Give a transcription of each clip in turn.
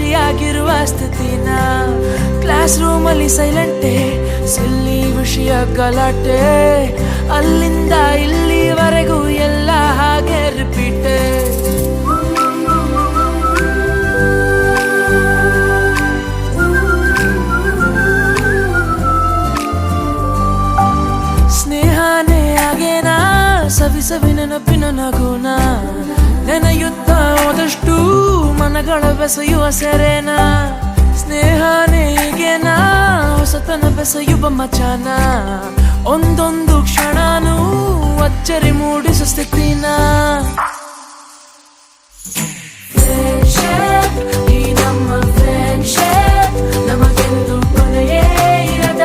ಖುಷಿಯಾಗಿರುವ ಸ್ಥಿತಿನ. ಕ್ಲಾಸ್ ರೂಮಲ್ಲಿ ಸೈಲೆಂಟೇ, ಸಿಲ್ಲಿ ವಿಷಯ ಗಲಾಟೆ, ಅಲ್ಲಿಂದ ಇಲ್ಲಿವರೆಗೂ ಎಲ್ಲ ಹಾಗೆ ರಿಪೀಟೇ. ಸ್ನೇಹನೇ ಆಗೇನಾ ಸವಿ ಸವಿ ನೆನಪಿನ ನಗುನ, ನೆನೆಯುತ್ತಾ ಹೋದಷ್ಟು ಮನಗಳ ಬೆಸೆಯುವ ಸೆರೆನ. ಸ್ನೇಹನೇ ಈಗೇನಾ ಹೊಸತನ ಬೆಸೆಯುವ ಮಚಾನ, ಒಂದೊಂದು ಕ್ಷಣನೂ ಅಚ್ಚರಿ ಮೂಡಿಸೋ ಸ್ಥಿತಿನ. ಈ ನಮ್ಮ ಫ್ರೆಂಡ್ಶಿಪ್ ನಮಗೆಂದು ಕೊನೆಯೇ ಇರದ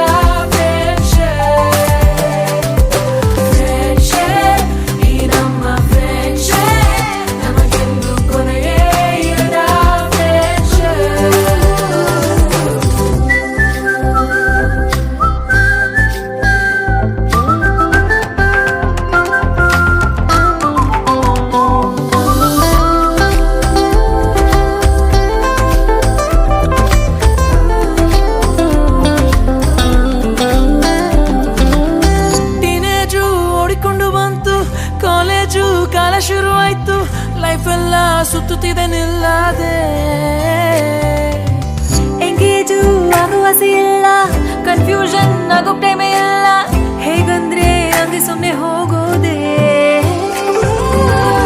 ಕಾಲ ಶುರುವಾಯ್ತು, ಲೈಫ್ ಎಲ್ಲ ಸುತ್ತುತ್ತಿದೆ ನಿಲ್ಲದೆ. ಎಂಗೇಜು ಆಗುವಾಸಿ ಇಲ್ಲ, ಕನ್ಫ್ಯೂಷನ್ ಆಗೋ ಟೈಮೇ ಇಲ್ಲ. ಹೇಗಂದ್ರೆ ಹಂಗೆ ಸುಮ್ಮನೆ ಹೋಗೋದೇ.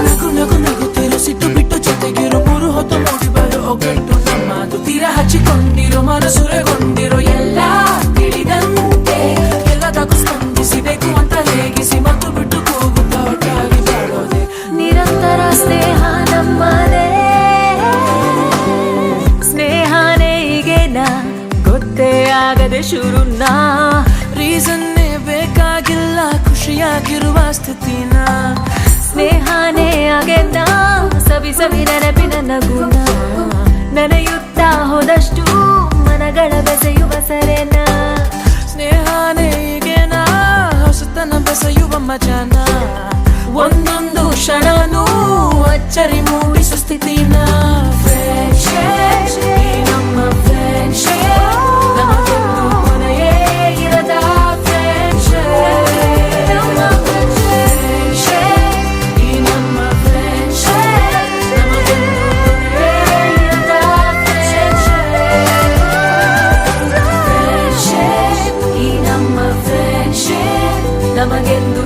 ನಗು ನಗು ನಗುತ್ತಿರೋ ಸಿಟ್ಟು ಬಿಟ್ಟು ಜೊತೆಗಿರೋ ಮೂರು ಹೊತ್ತು ಮೂಡಿ ಬರೋ ಒಗ್ಗಟ್ಟು ನಮ್ಮದು. ತೀರ ಹಚ್ಚಿಕೊಂಡಿರೋ ಮನಸುರೆಗೊಂಡಿರೋ ಎಲ್ಲ ತಿಳಿದಂತೆ, ಎಲ್ಲದಕ್ಕೂ ಸ್ಪಂದಿಸಬೇಕು ಅಂತ ರೇಗಿಸಿ ಮತ್ತು ಬಿಟ್ಟು ಕೂಗುತ್ತಾ ಒಟ್ಟಾಗಿ ಬಾಳೋದೆ. ನಿರಂತರ ಸ್ನೇಹ ನಮ್ಮದೇ, ಸ್ನೇಹನೇ ಈಗೇನ ಗೊತ್ತೇ ಆಗದೆ ಶುರುನ. ರೀಸನ್ನೇ ಬೇಕಾಗಿಲ್ಲ ಖುಷಿಯಾಗಿರುವ ಸ್ಥಿತಿನ. ಸ್ನೇಹನೇ ಆಗೇನ ಸವಿ ಸವಿ ನೆನಪಿನ ನಗುನ, ನೆನೆಯುತ್ತಾ ಹೋದಷ್ಟು ಮನಗಳ ಬೆಸೆಯುವ ಸೆರೆನ. ಸ್ನೇಹನೇ ಈಗೇನಾ ಹೊಸತನ ಬೆಸೆಯುವ ಮಜಾನ, ಒಂದೊಂದು ಕ್ಷಣನೂ ಅಚ್ಚರಿ ಮೂಡಿಸೋ ಸ್ಥಿತಿನ. ನಮ್ಮ ಫ್ರೆಂಡ್ಶಿಪ್ ನಮಗೆಂದು ಕೊನೆಯೇ ಇರದ ನಮಗೆಂದು